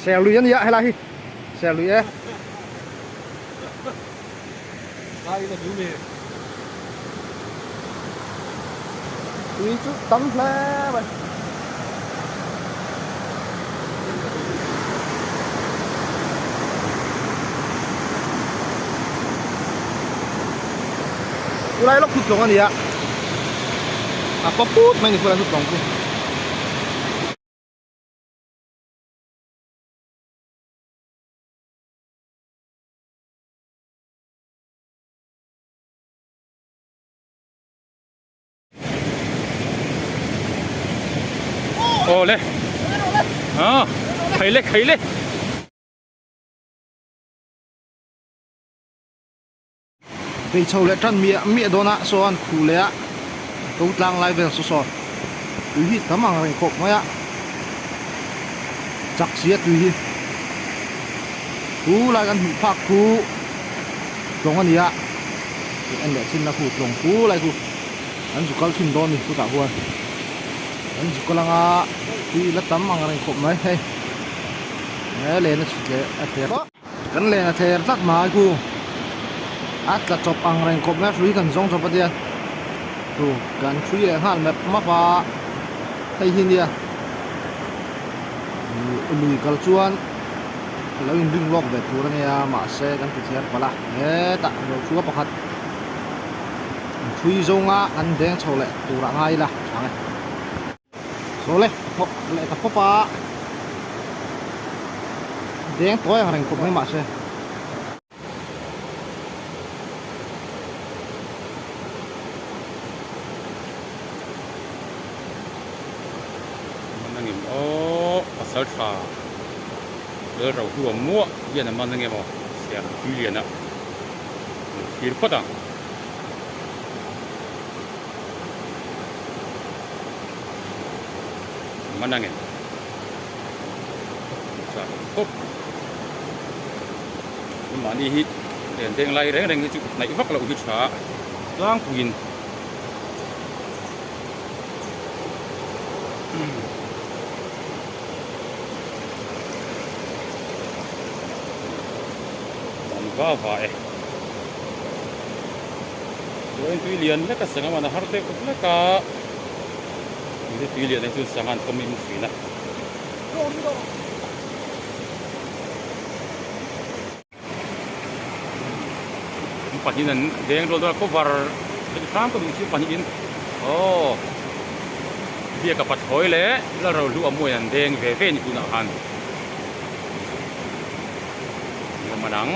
xèo lưới nhá hay là hi xèo lưới đây là đủ về tí chút tắm lẽ vậy kulay lok tutlong ani ya apa put main kulay tutlong ko ô lên khấy lên bây châu lại trăn mía đó nè xoan khủ lẽ câu lang lại về sốt tùy hít tấm hàng này cột mấy ạ chắc xía tùy hít cú lại gần phạc cú lồng anh đi ạ anh để xin là cú lồng cú lại cú anh chụp câu thuyền đón đi cú cả huân anh chụp câu lang à tùy là tấm hàng này cột mấy hay nè lên nó chỉ lệ thế đó cần lên là thế rất mà cú at là chụp hàng này cột mấy free cần giống chụp bao nhiêu tu kan free le hal map mapa thei hin dia lui kal chuan lo in ring lok ve tur ania ma se kan ti thiar pala he ta ro chu pakhat thui zonga an deng chole tura ngai la change so le ho le ta popa deng toy hareng ko mai ma se sợi phà đỡ rau hùa mua hiện là món nghe mò xem quý liền ạ quý phất à món nghe sao tốt nhưng mà đi hít đèn đèn lay đấy đèn cái chụp này vắt lậu cái xả loang quỳnh va vai rồi tuy liền lấy cái sang mà nó hard đấy lấy cả cái tuy liền này tu sang ăn có mình phí nèปัจจุบันเด้งโดนตัวก็วาร์เป็นครั้งก็มีชื่อปัจจุบันเบียกับปัดหอยเลยแล้วเราดูอมวยนั่นเด้งเว่นี่กูน่าหันยังมาดัง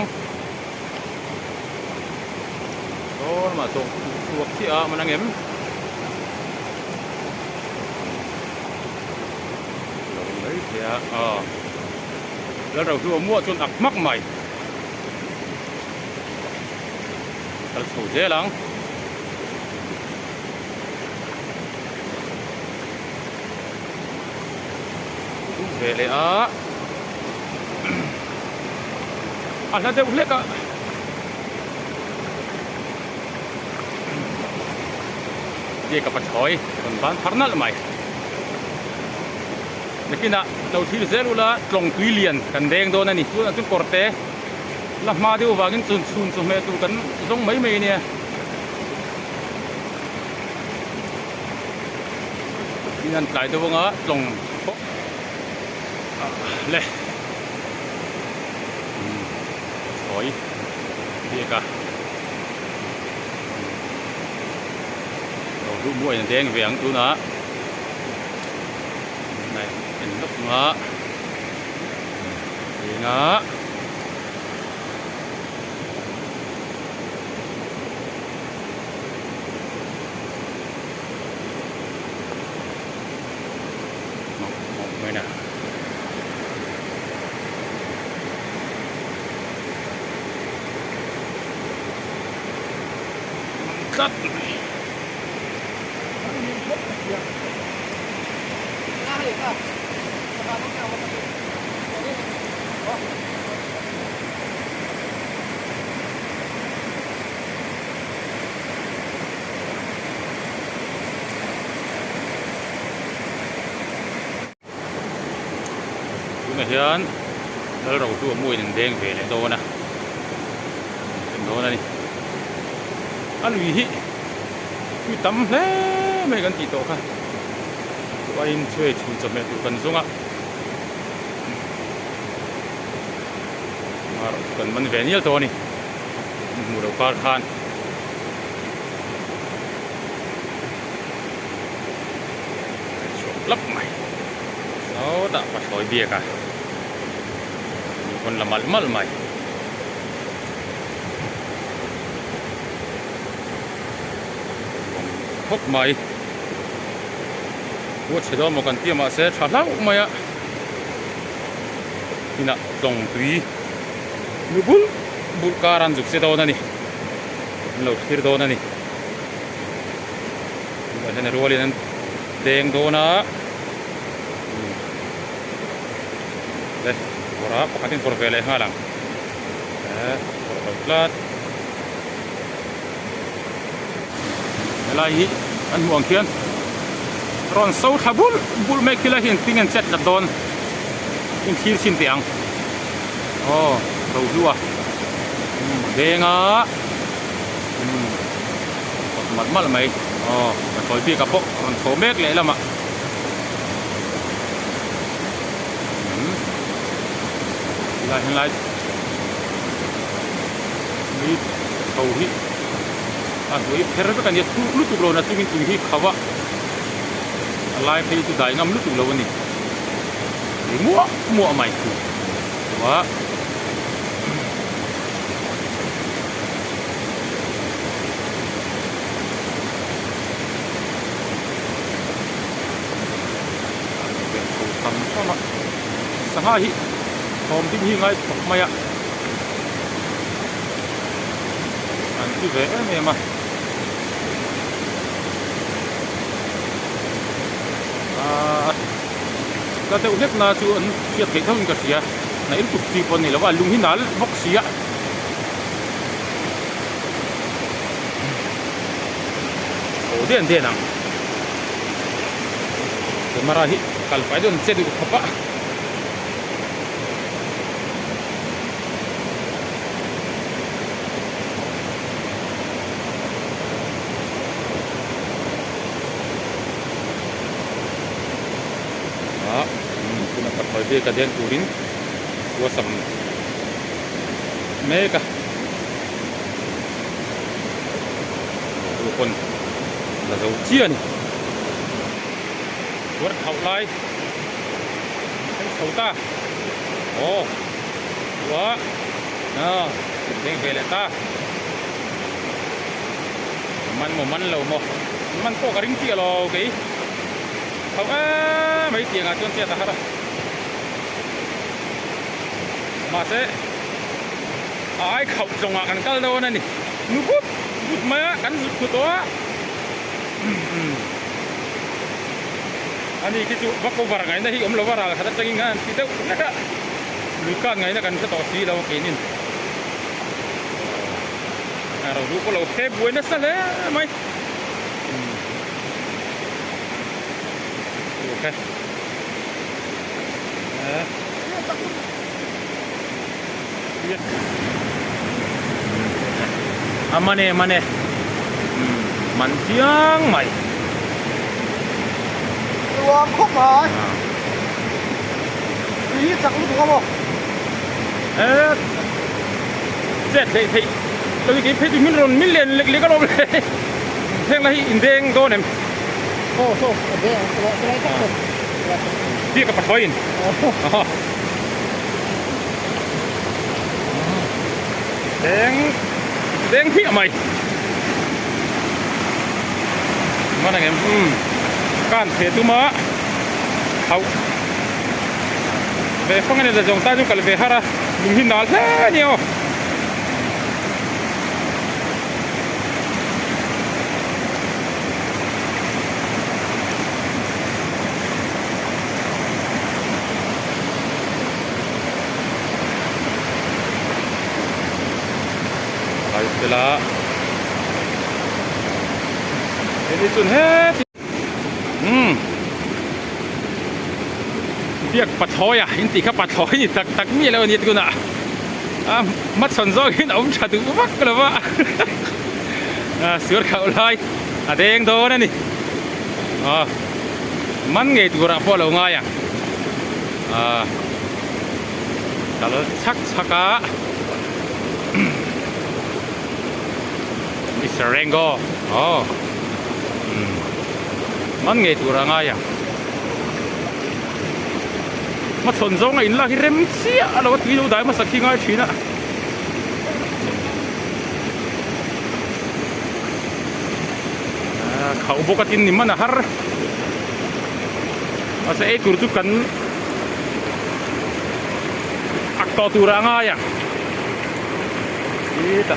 mà thuộc chị mà đang em đấy thìแล้วเราคือมั่วจนอักมักใหม่เราสูดเยอะหลังเวเลยแล้วเดี๋ยวเล็กเกี่ยวกับปัจจัยคนบ้านพาร์นัลใหม่เมื่อกี้นะเราที่เซลูละตรงตุยเลียนกันแดงโดนนี่ตัวนั้นจุดกอร์เต้ละมาดูว่ากินซุนสมัยตัวกันตรงไม่เนี่ยที่นั่นหลายตัวงะตรงเลยถอยเกี่ยวกับดูมวยแดงเวียงตัวนะnàyเป็นลูกงะงะไม่นะคัด chúng mày hiền nó đầu tua mùi đen về lại đâu nè đâu này ăn gì hị cứ tắm thế mấy cái gì tổ cả quay in chơi chủ cho mẹ tụi cần xuống ạ mà cần mình về nhiều thôi nè mùa đầu cá khan lấp mày nó đã bắt khỏi bia cả còn là mất mày hốc mày我吃到冇干爹嘛，是查老嘛呀？你那总对，你不karan juk se daw na ni, lo sir daw na ni. Kasi na ruwali ng deng daw na. Deh, ora pakatin por vele nga lang. Por plat. Nalai an muang kian. Ron sâu thà bul mấy kia là hiện tinh anh chết là đòn những khi xin tiếng đầu lúa đen á mặt là mấy thổi bia cà phốc còn thổi mét lẽ lắm ạ lại đi thầu hít với phê rất là nhiều lúc tụi nó tụi mình tụi hít khẩu ạ lai thấy tụi đại ngâm lúc tụi lâu này mua mày quá thằng sao mà sáng hai hôm tin hi ngay mày ạ anh cứ vẽ mày mà cái tàu net là chú anh chia thể thông cái gì à này chụp thì con này là vào lung hin nál bóc xí ạ ổ đen đen à cái mà ra hi kalau phải don chết được không ạ hỏi về cả đen curin của sầm mê cả con là dầu chia này quất hậu lai xấu ta quá đen về lại ta man lầu man có cả ring kia lo cái không mấy tiền à cho xe ta hết rồi mà sẽ ai khẩu trồng ăn cái đâu này nụ cút mà cắn rụt của tôi anh đi cái chỗ bắc cô vào ngày nay ông lâu vào là khá là nhanh ngang thì đâu cũng đã lưỡi can ngày nay cần cái tỏ xí đâu cái nhìn rồi lúc có lâu thế buổi nó sao đấy mày ok mana man siang mày Luộc khúc rồi ý chẳng có không chết thì tôi cái phê mình rồi mình liền cái lốp này thế là hiện đen đó này đi cái phải đen phía mày mà này em can thể tu mà hậu về phong này là dòng ta chúng cần về hara mình hin đào thế nhiều là thế đi chuẩn hết เรียกปัดถอยอ่ะอินติข้าปัดถอยนี่ตักมีแล้วนี่กูน่ะมัดสนซอยหินเอาชาดูวักกันแล้ววะเสือเขาลายเด้งโดนนี่มันไงตัวเราพอเราง่ายอ่ะkalau cak-caka Mr. Rengo man nghe tu orang ayah mat son zong in lah hirem sia ala wat video dai masak hingai china khau bokatin ni man har asa e kurtu kan akto tu orang ayah kita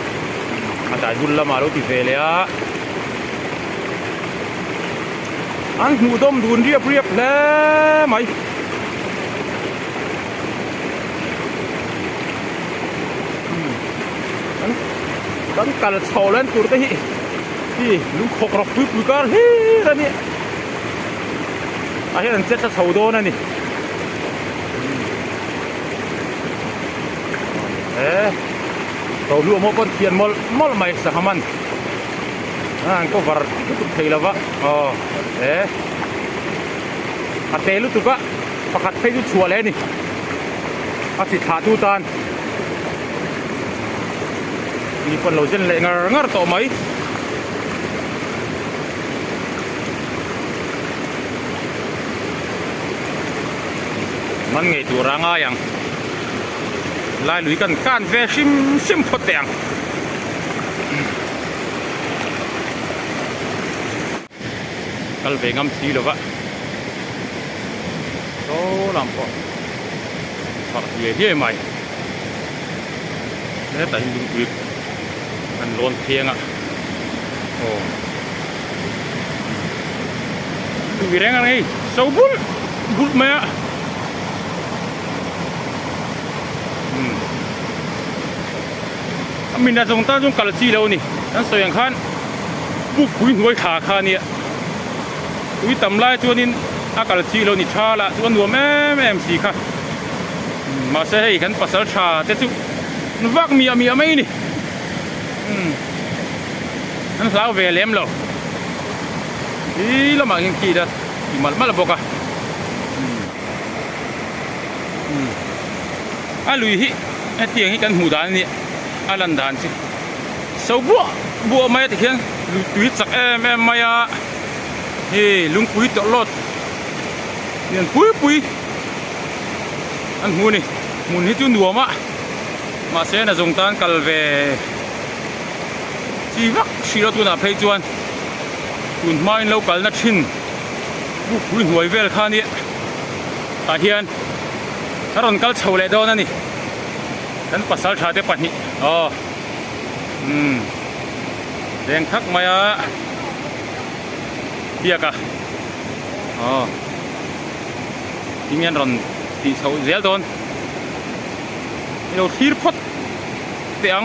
ada julla malu di velya an mudom dun dia priap le mai kan kal cholan tur te hi lu khok rok pu pu kar hi ra ni a hian chet ta chho do na ni tàu lúa mỗi con thuyền mỗi mày sẽ ham ăn có vợ tụt thầy là vợ thế hạt tê lúc tụt vợ hoặc hạt thấy lúc chùa lên đi hạt thịt thả tu tan đi phần lầu dân lệ ngờ tổ mấyมันไงตัวร่างอ่ะยังลายลุยกันการเวชิมพอดแดงกัลเวงำสีหรอวะโอ้ลำปอฝักเยี่ยใหม่เนี่ยแต่ยังดูมันร้อนเพียงอ่ะโอ้ดูวิแรงอะไรสาวบุลไหมอ่ะมินาจงต้านจงกัลจีแล้วนี่นั่นเสียงขันบุกวิ่งไว้ขาคาเนี่ยวิ่งต่ำไล่ตัวนี้อากาศจีแล้วนี่ชาละตัวหนัวแม่สีค่ะมาเสียให้กันปัสสาวะชาแต่จุนวักมีไม่นี่นั่นสาวเวลเลมเราอีละมาอย่างกี่เด้อที่มาละบอกลุยฮิไอเตียงให้กันหูดานนี่อาลันดานสิสาวบัวไม่ติดเขียนลุยจักไม่เฮ้ลุงปุยตลอดเนี่ยปุยอันหูนี่มุนให้จุนดัวมาเสียนะจงตานกัลเวชีวักชีเราตัวน่ะเพย์จวนตุนไม้เรากัลนัดชินบุกปุยหวยเวลข้านี่ตาเฮียนถ้าเรากัลเฉาเลยโดนนั่นนี่นั่นปัสสาวะชาเตปันนี่แดงทักมาเบียกะที่เงี้ยรอนที่เฉาเสียโดนเราทีร์พดเตียง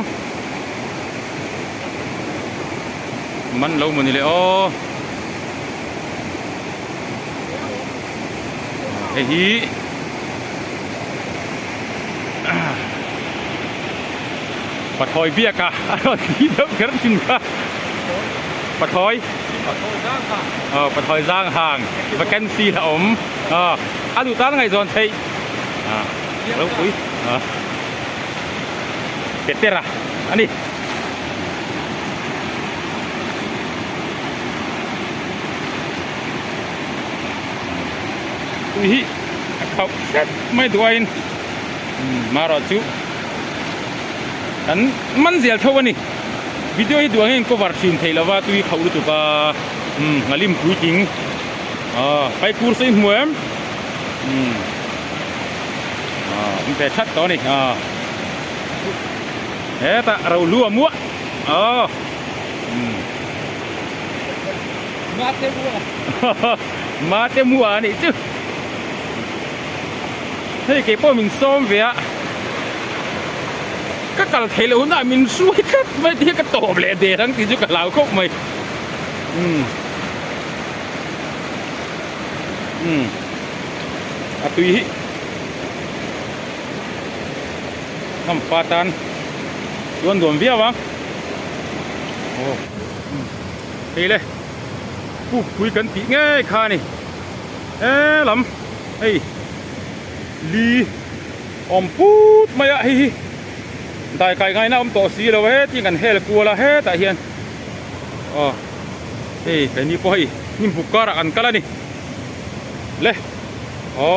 มันเราเหมือนนี่เลยเฮ้ยปัดถอยเบี้ยกะอะไรที่เดิมกระชินกะปัดถอยปัดถอยร่างห่างประกันซีถมดูตั้งไงจอนเทยแล้วอุ้ยเป็ดเตระอันนี้อุ้ยเขาเซ็ตไม่ด้วยมารอจูอันมันเสียเท่านี้วิดีโอที่ดูให้ก็วาร์ชินเทลว่าตุยเขาดูตัวก็งาลิมคุยจริงไปคูร์สอินหัวมันแต่ชัดตอนนี้แต่เราลัวมัวมาเตมัวนี่จุ๊เฮ้ยเก็บป้อมินซ้อมเวียก็กัลเทลน่ะมินช่วยก็ไม่ที่ก็ตบเลยเดทั้งที่จุกเราก็ไม่ตุย ham patan tuan dom via wang oh hey leคุยกันปีง่ายค่ะนี่ลำเฮ้ยลีอมพูดไม่อะเฮ้ยได้ไกลไงนะต่อสีแล้วเฮ้ยที่กันเฮลกลัวละเฮ้ยแต่เฮียนอ๋อเฮ้ยแต่นี่พอเฮ้ยนี่บุกการะกันกันละนี่เล่อ๋อ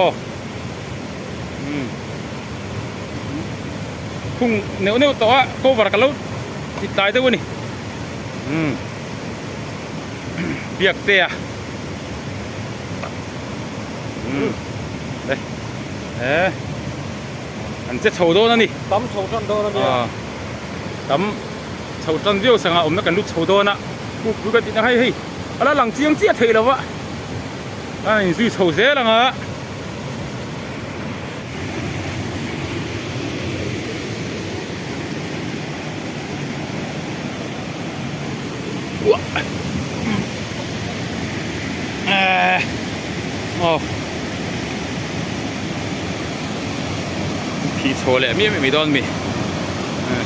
พุ่งเหนียวต่อก็วาระกันแล้วติดตายตัวนี่เบียกเตะอันจะโชว์โดนนี่ตั้มโชว์จนโดนนะเนี่ยตั้มโชว์จนเดียวสังอมนักกันลุกโชว์โดนนะกูคุยกันติดนะให้อะไรหลังเจียงเจี๊ยเทแล้ววะอันนี้ซื้อโชว์เสียแล้วอ่ะขี่โชว์เลยไม่โดนมี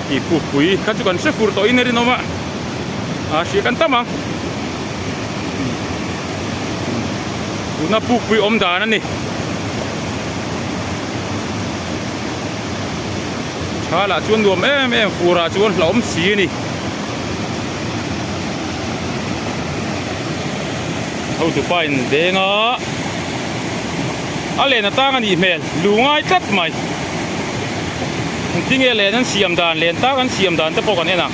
ขี่ผู้คุยข้าจุกันเชื่อฟูตัวอินเนอร์นอมาเสียกันตั้มมั้งดูน่าผู้คุยอมดานั่นนี่ชาละชวนรวมฟูราชวนเราอมสีนี่เขาจะไปเด้งอะไรน่ะตั้งกันอีเมลลุงไอ้จัดไหมที่เงี้ยเลนนั้นเสียมดานเลนตั้งกันเสียมดานจะพอกันเนี่ยนะ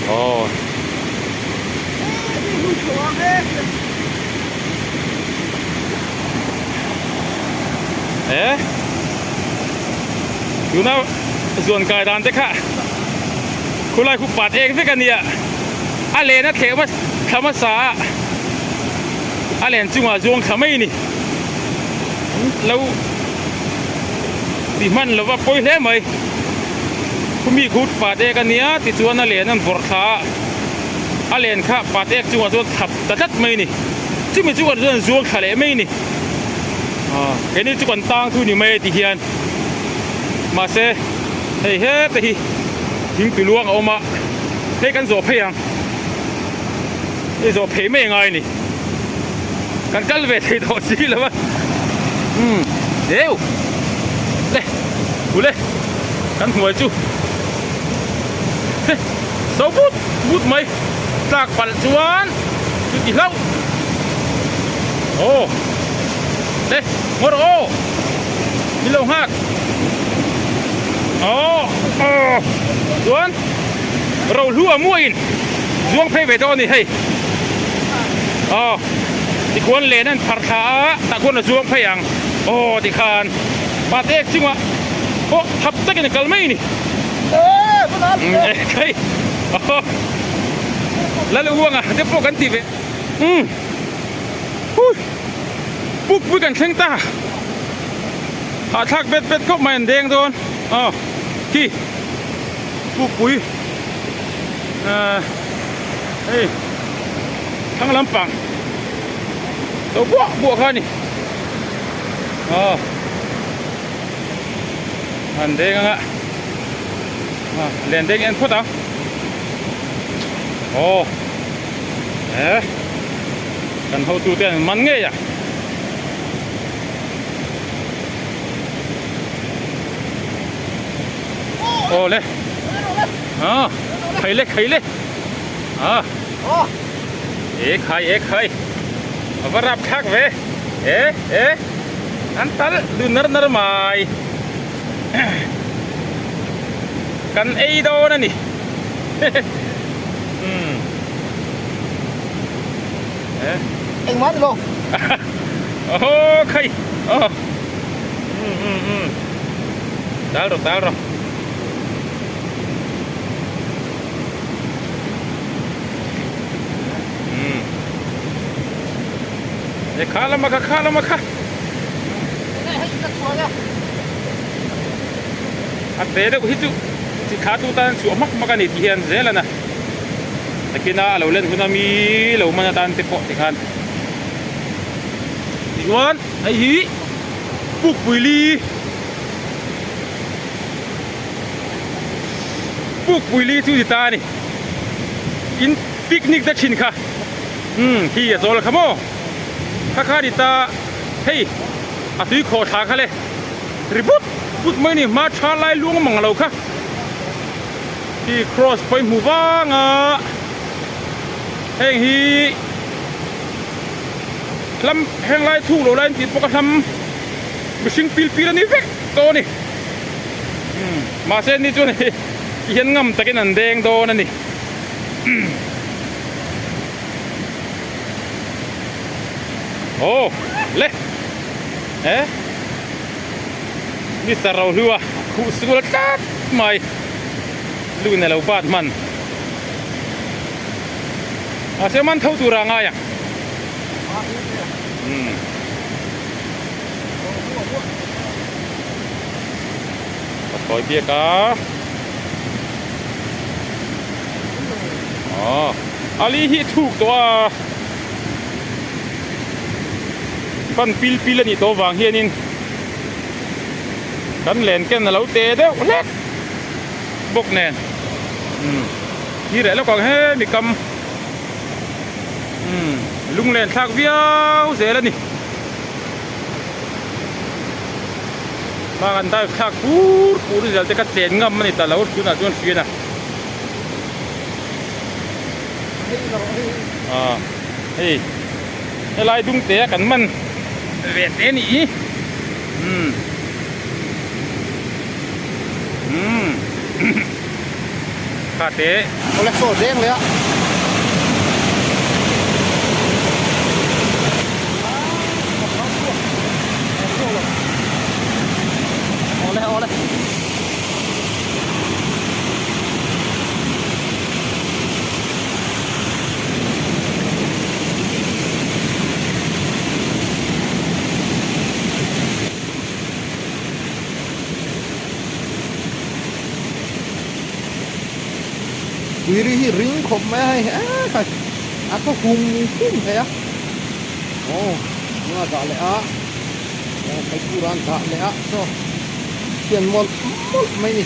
โอ้อยู่นะส่วนกายดานเจ้าค่ะคุณไล่คุณปัดเองด้วยกันเนี่ยอะไรนะเทว่าธรรมศาสตร์อะไรจังหวะจวงขมิ้นนี่แล้วดิมันแล้วว่าปล่อยเล่ไหมคุณมีขุดปัดเองกันเนี่ยติดจวนอะไรนั่นฝนขาอะไรข้าปัดเองจังหวะจวงขับแต่ทัดไม่นี่ที่มีจังหวะจวงขาเล่ไม่นี่เห็นนี่จังหวะตั้งทุนอยู่ไม่ติเฮียนมาเซ่เฮ้ยแต่ทิ้งตัวล่วงออกมาให้กันโซ่เพียงนี่โซ่เพียงไม่ยังไงนี่กันกัลเวทีโดดสีเลยวะเดี๋ยวเล่กูเล่กันหัวจูเฮ้โซ่บูดไหมจากปัจจุบันจุดกี่เล่าโอ้เล่หมดโอ้มีโลหักส่วนเราลัวมวยช่วงเพย์เวทนี่ให้ที่ควรเล่นนั่นผัดขาแต่ควรจะช่วงเพย์ยังที่คานปาเต็กจริงวะทับตะกินกัลไม่นี่ใช่แล้วลูกวังเดี๋ยวพวกกันตีเวปุ๊บกันเข่งตาหาทักเบ็ดก็ไม่แดงโดนที่ผู้ปุ๋ยเฮ้ยทั้งลำปังตัวบวกเขานี่อันเด้งอ่ะเล่นเด้งเอ็นพุทธกันเขาตัวเตี้ยมันเงี้ยโอ้เลยใครเล็กเอ๊ะใครเอาไปรับทักเว้อันตัลดูนรมายกันไอโดนั่นนี่เอ็งมันลงโอ้ใครตาลรอข้าละมาค่ะอันเตะเด็กฮิจุที่ขาตูตันชัวมักกันนี่ที่เห็นเจแล้วนะแต่กินอะไรเราเล่นคุณมีเรามันตันติดปอดที่คันอีกวันไอ้ฮี ปุกปุยลีปุกปุยลีทุติตานี่อินปิกนิกดัชชินค่ะที่จะโซลขโมข้าข้าดิตาเฮ้ยอาตุยขอทางค่ะเลยริบุตพุดไม่นี่มาชาไล่ล้วงมังเราค่ะที่ cross ไปหมู่บ้านแห่งฮีลำแห่งไล่ถูกเราไล่ติดปกติไม่ชิงปีละนี่เฟกโตนี่มาเส้นนี่จุนี่เห็นงำตะกี้นั่นแดงโตนั่นนี่โอ้เละนี่สเราหัวคู่สุดจัดไม่ลูกในเราบาดมันอาเซมันเท่าตัวร่างอ่ะถอยเบียกะอาลีฮิถูกตัวปันปีละนี่ตัววางเฮียนินกันเล่นกันเราเตะเด้อเล็กบกแน่นี่แหละแล้วก็ให้มีกำลุงเล่นทักเวียวเสียแล้วนี่มากันได้ทักพูดเดี๋ยวจะกัดเตะงำมันนี่แต่เราจุนเสียนะเฮ้ยไล่ดุงเตะกันมันเวทเอ็นี่ขาเตะโอเล็กโซเด้งเลยอะเอาเลยวิริหิริงขบไม่ให้ก็คุมคุ้มเลยอะโอ้เมื่อก่อนเลยอะไปกูรันก่อนเลยอะโซ่เขียนหมดไม่นี่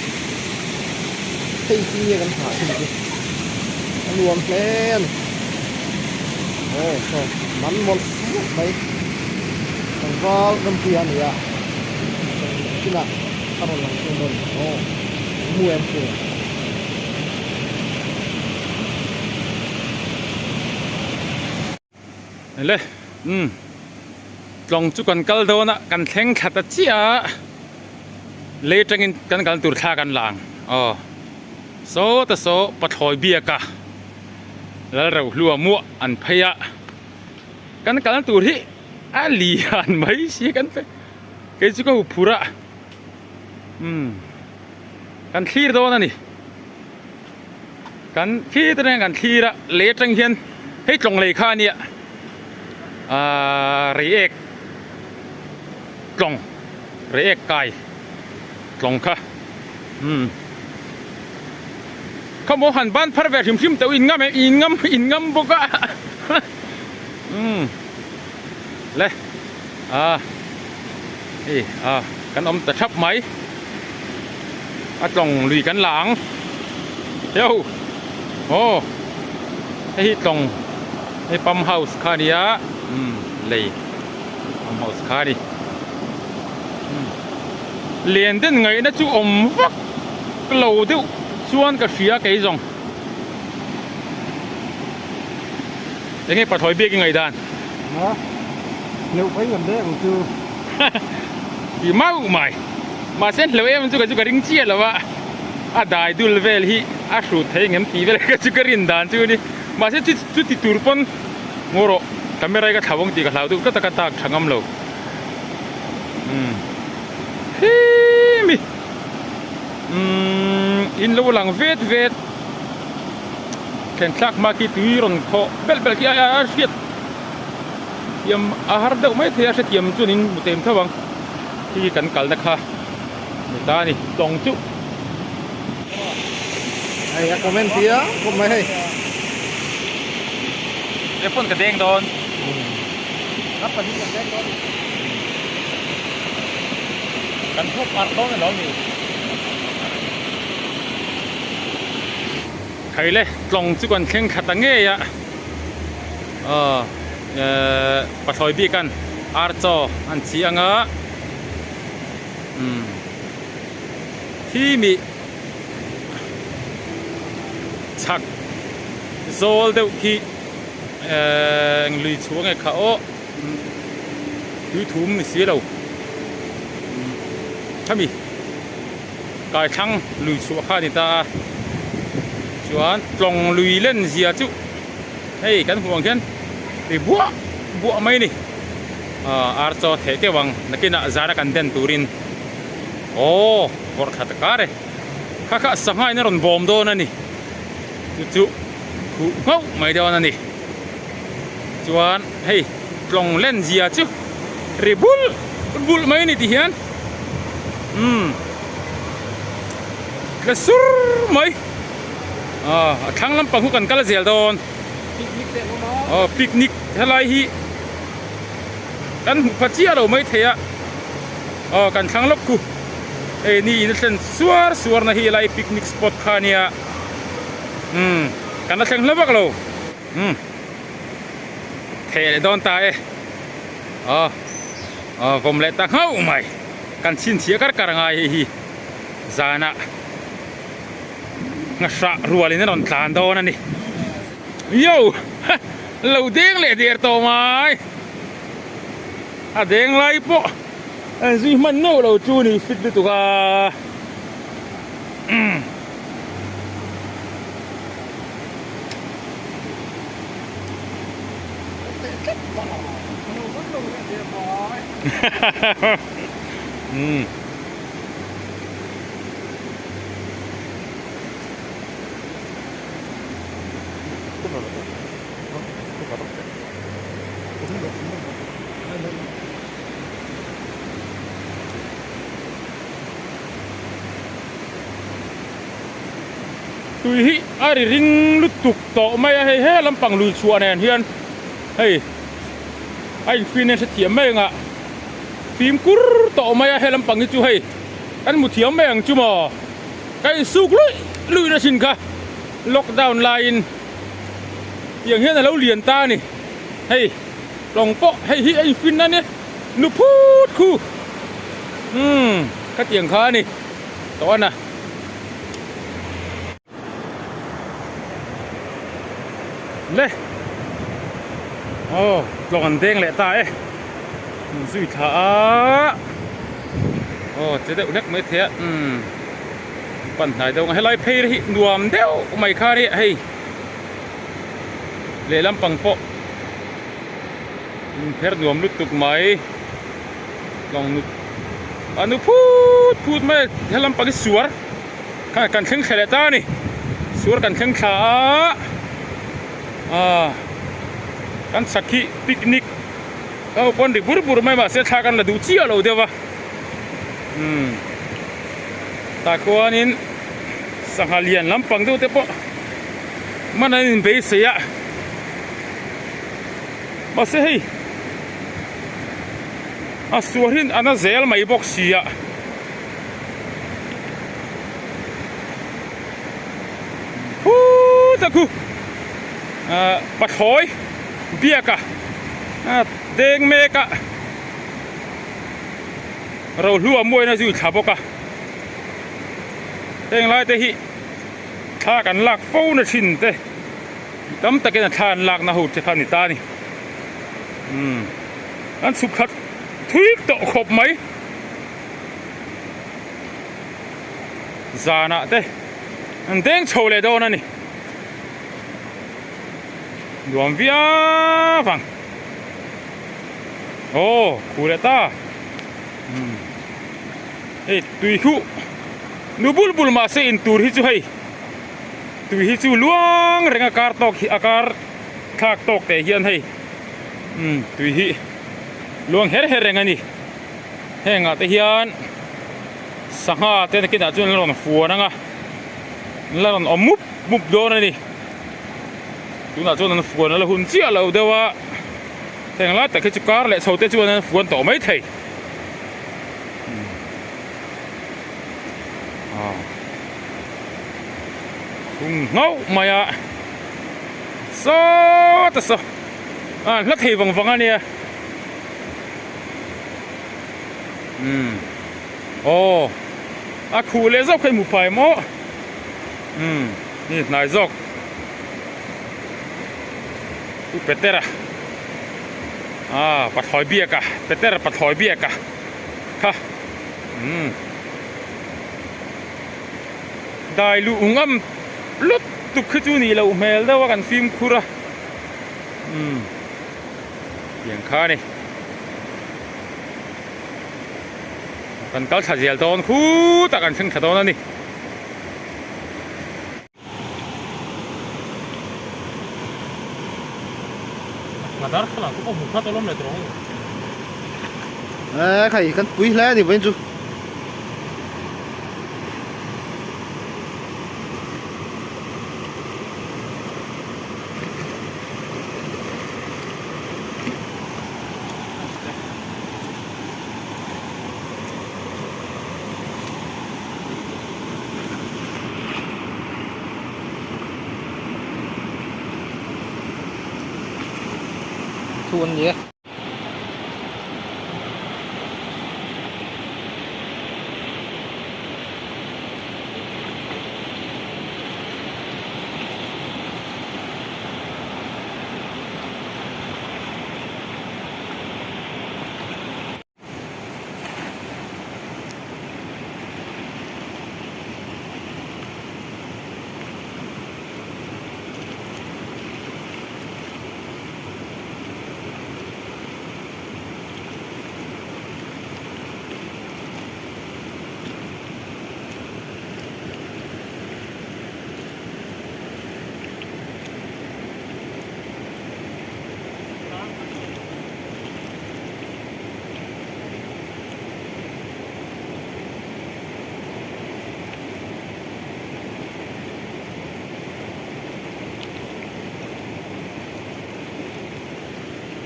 ตีขี้กันหาจริงๆรวมเพลนโอ้โซ่มันหมดไปตั้งก็กำเพียนเนี่ยที่น่ะถ้าเราหลังเชิงบนโอ้มวยเปลี่ยนเลยลองจุกันกัลโดนะกันแข่งขัดเจียเลี้ยงกันตุรทากันหลังโซปะถอยเบียกะแล้วเราลัวมัวอันพยะกันตุรที่ลีอันไม่ใช่กันไปเกจิก็พูระกันขี้โดนนี่กันขี้ตัวนี้กันขี้ละเลี้ยงเฮียนให้ตรงเลยค่าเนี่ยเรียกกล่องเรียกไก่กล่องค่ะเขาบอกหันบ้านพระเวทชิมแต่อินงำบุกะเลยกันอมแต่ชับไหมกล่องลุยกันหลังเดี๋ยวโอ้ให้กล่องให้ปั๊มเฮาส์คาเดียเลยปั๊มเฮาส์คาดิเรียนได้ไงนะจู่อมฟักกลัวเดี๋ยวชวนกับเสียกี่จงยังไงปะถอยเบี้ยยังไงด้านเร็วไปเงินเด้งจู่อีมาอุไม่มาเส้นเร็วมันจู่กับริงเจียแล้ววะได้ดูเลเวลที่สุดเท่เงี้ยตีเวลก็จู่กับรินด้านจู่นี่มาเส้นจู่ติดตูร์ปนงูโร่ทำอะไรก็ทำวงตีกับเราดูก็ตะกันตากช่างงำเราฮิมิอินโลหลังเวทแข่งขักมาคิดวีรนเขาเบลกี้อาเซียดยมอาหารเด็กไม่เทียบเทียมจุนินมุเต็มเท่าวังที่กันกัลนะคะนี่ตานี่ตรงจุไอ้คอมเมนต์เสียผมไม่ให้เอฟเฟนกระเด้งโดนรับปฏิบัติได้โดน กันพวกปาร์ต้นเรานี่ใครเลยลงจุกันเข่งขัดตังเงี้ยปัดถอยบีกันอาร์จออันเชียงที่มีชักโซลเดวที่ลุยช่วงไอ้เขายูทูบมีเสียเราถ้ามีกายช่างลุยช่วงข้านี่ตาชวนตรงลุยเล่นเสียจุเฮ้ยกันห่วงกันไอ้บัวไม่นี่อาร์จอเทเกวังนักกินอาจารย์กันเดินตูรินโอ้บอร์ขัดการเลยข้าสังหารนี่รอนบอมโดนนี่จู่ๆเขาไม่เดียวนั่นนี่ชวนเฮ้ยตรงเล่นเสียจุรีบุลไม่นี่ที่เห็นกระสุนไหมทั้งลำปังคู่กันก็ละเสียโดนปิกนิกอะไรฮีกันพัชเจียเราไม่เทียกันทั้งลบกูนี่นั่นเป็นสวนนะฮีอะไรปิกนิกสปอตข้านี่กันทั้งลบกเราเทเลโดนตายผมเล่นตั้งเข้าไหมกันชินเสียกันกระไรฮีจานะงัดสะรัวเลยนั่นนทานโดนนั่นนี่โย่เราเด้งเลยเดียร์โตไหมเด้งไรปะสิมันเน่าเราจูนี่ฟิตด้วยตัวตุยฮิอาริริงลุตุกโตไม่ให้เฮลำปังลุยชัวแนนเฮียนเฮ้ยไอ้ฟินเนี่ยเถียมไม่งะฟิล์มกุรโตไม่ให้ลำปังนี่จู่ให้อันมุเถียมไม่งจู่หมอไก่สุกลุยนะชินค่ะล็อกดาวน์ไลน์อย่างเงี้ยเราเรียนตานี่เฮ้ยลองโปะให้ฮิไอ้ฟินนั่นเนี่ยนุพูดคู่ก็เตียงค้านี่ตอนน่ะเลยโอ้ลองอันเด้งแหละตายสุดท้าโอ้จะได้อุนักไม่เท่ปัญหาเดี๋ยวให้ไล่เพย์ที่รวมเดี๋ยวไม่ค่านี่ให้เลี้ยลำปังโปเพย์รวมลุกตุกไหมลองนุอนุพูดไม่ให้ลำปังสวนข้ากันแข่งขันตานี่สวนกันแข่งขากันสักขีปิกนิกเอาปนดิบุรุไม่มาเสียชากันละดูเชี่ยวเราเดียววะตาควานินสังหารเลียนลำปังดูเตปะมันนั่นเบสเสียมาเสียส่วนอันนั้นเซลไม่บอกเสียตะกูปัดหอยเบียกะเด้งเมกะเราลัวมวยนะจู่ฉาบกะเด้งไรเตหิท่ากันหลักฟูนะชินเตดำตะเกียนท่านหลักนะหูจะท่านิตานี่อันสุขัดทุยโตขบไหมจานะเตอันเด้งโชว์เลยโดนนี่รวมวิอาฟังโอ้คูเลต้าตุยคู่นูบุลมาเซอินตูริจูให้ตุยฮิจูลวงเร่งอากาศตกอากาศทากตกแต่เฮียนให้ตุยฮิลวงเฮเร่งอันนี้เฮงอ่ะแต่เฮียนสังหารเต้นกินอาจุนลอนฟัวนังอ่ะลอนอมุบโดนนี่จุนอาจุนฟัวนั่นละหุ่นเจียเราเดี๋ยวว่าแต่งละแต่คือจุกการเลยชาวเตจวนนั้นฟัวต่อไม่ถึง ngâu mày à so ta so lắc thì vòng vòng anh nè khu lẽ dốc hay một phải mó nè này dốc Petera bắt hỏi bia cả Petera bắt hỏi bia cả ha đại lũ ngâm lót tục khứ chú này là mèo đóกันphim khuraอย่างข้านี่กันเก้าชาเจียลตอนคู่ตะกันซึ่งชาตอนนั่นนี่มาดาร์ขนาดก็มุขตะล้มเลยตรงใครกันปุ้ยแล้วนี่เป็นจูทวนเยอะ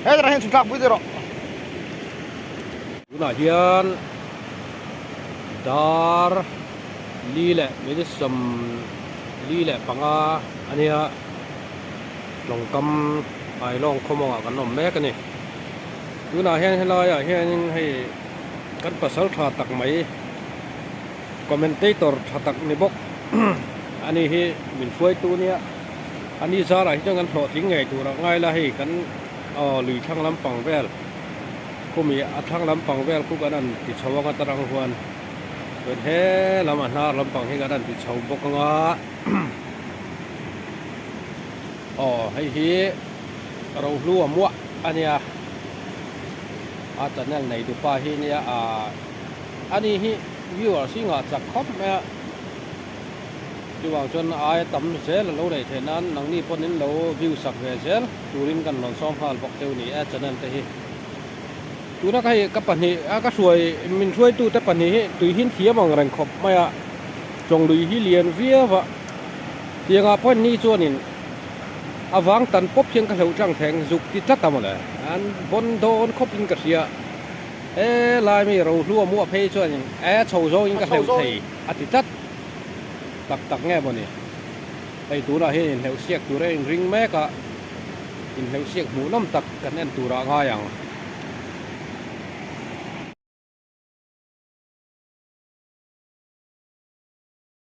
terakhir sudah begitu loh. Kemudian dar lile medisam lile panga ania longkam ai long khomong kan nom mek ni tuna hian helai a hian hei kan pasal tha tak mai commentator tha tak ni bok ani hi min foi tu nia ani zara hi jangan thlo ting ngai tu ra ngai la hei kan lùi thang lắm bằng vel, cô mi thang lắm bằng vel cô cáiนั้นติดชาวกันตรังหวนเป็นเฮลำอันนาลำปังให้กันนั้นติดชาวบกงาให้ฮีเรารู้ว่ามั่วอันเนี้ยอาจารย์นั่นในดูป้าฮีเนี่ยอันนี้ฮีวิวสิ่งอาจจะครบไหมที่ว่าจนไอ้ตั้มเซลเราได้เท่านั้นนังนี้พอนี้เราวิวสักเซลตูรินกันหลอนซ้อมพาลบอกเท่านี้อาจารย์นั่นแต่ฮีตัวนักให้กับปัญหาก็ช่วยมินช่วยตัวแต่ปัญหาตัวหินเทียบางแรงขบไม่อะจงดูที่เรียนเวียวะเพียงอาพอนนี้ส่วนนี้อาวางตันพบเพียงกระเหลาจังแทงจุกที่จัดทำอะไรอันบนโดนคบอินกระเสียลายมีเราลัวมั่วเพย์ส่วนนี้โชว์โซอินกระเหลาไทยอธิจัดตักแง่บนนี้ไอ้ตัวเราเห็นเหลวเสียกตัวเร่งริงแม่ก็อินเหลวเสียกหมูน้ำตักกันแน่นตัวเราง่ายอย่าง